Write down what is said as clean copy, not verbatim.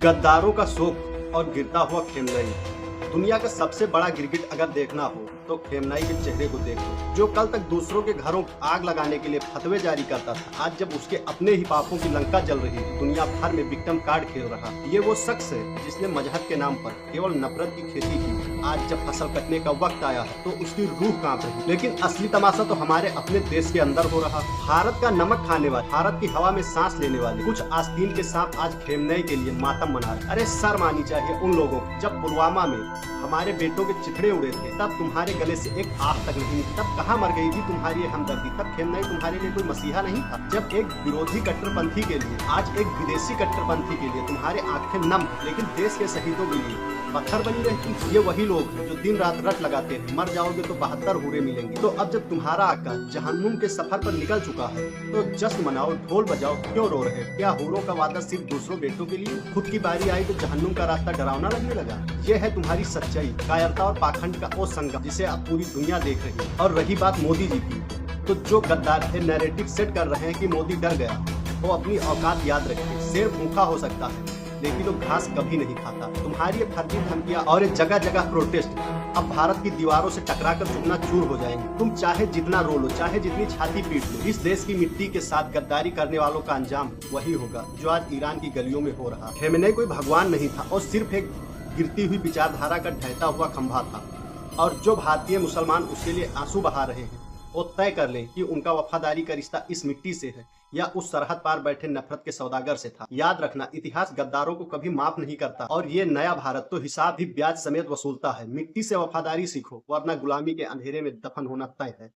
गद्दारों का शोक और गिरता हुआ खेमनई। दुनिया का सबसे बड़ा गिरगिट अगर देखना हो तो खेमनई के चेहरे को देखो, जो कल तक दूसरों के घरों को आग लगाने के लिए फतवे जारी करता था, आज जब उसके अपने ही पापों की लंका जल रही है, दुनिया भर में विक्टिम कार्ड खेल रहा। ये वो शख्स है जिसने मजहब के नाम पर केवल नफरत की खेती की। आज जब फसल कटने का वक्त आया है तो उसकी रूह कांप रही, लेकिन असली तमाशा तो हमारे अपने देश के अंदर हो रहा। भारत का नमक खाने वाले, भारत की हवा में सांस लेने वाले कुछ आस्तीन के सांप आज खेमनई के लिए मातम मना रहे। अरे शर्म आनी चाहिए उन लोगों को। जब पुलवामा में हमारे बेटों के चिथड़े उड़े थे तब तुम्हारे गले से एक आह तक नहीं, तब कहाँ मर गई थी तुम्हारी ये हमदर्दी। तब खेमनई तुम्हारे लिए कोई मसीहा नहीं था। जब एक विरोधी कट्टरपंथी के लिए, आज एक विदेशी कट्टरपंथी के लिए तुम्हारे आंखें नम, लेकिन देश के शहीदों के लिए पत्थर बनी रहती। ये वही लोग हैं जो दिन रात रट लगाते हैं, मर जाओगे तो 72 हूरे मिलेंगे। तो अब जब तुम्हारा आका जहन्नुम के सफर पर निकल चुका है तो जश्न मनाओ, ढोल बजाओ। क्यों रो रहे? क्या हूरों का वादा सिर्फ दूसरों बेटों के लिए? खुद की बारी आई तो जहन्नुम का रास्ता डरावना लगने लगा। ये है तुम्हारी सच्चाई, कायरता और पाखंड का वो संगम जिसे अब पूरी दुनिया देख रही है। और रही बात मोदी जी की, तो जो गद्दार है नैरेटिव सेट कर रहे हैं कि मोदी डर गया, वो अपनी औकात याद रखे। शेर भूखा हो सकता है लेकिन वो घास कभी नहीं खाता। तुम्हारी फर्जी धमकियां और जगह जगह प्रोटेस्ट अब भारत की दीवारों से टकराकर चूरना चूर हो जाएंगे। तुम चाहे जितना रो लो, चाहे जितनी छाती पीट लो, इस देश की मिट्टी के साथ गद्दारी करने वालों का अंजाम वही होगा जो आज ईरान की गलियों में हो रहा। खेमनेई कोई भगवान नहीं था और सिर्फ एक गिरती हुई विचारधारा का ढहता हुआ खंभा था। और जो भारतीय मुसलमान उसके लिए आंसू बहा रहे हैं वो तय कर लें कि उनका वफादारी का रिश्ता इस मिट्टी से है या उस सरहद पार बैठे नफरत के सौदागर से था। याद रखना, इतिहास गद्दारों को कभी माफ नहीं करता और ये नया भारत तो हिसाब भी ब्याज समेत वसूलता है। मिट्टी से वफादारी सीखो वरना गुलामी के अंधेरे में दफन होना तय है।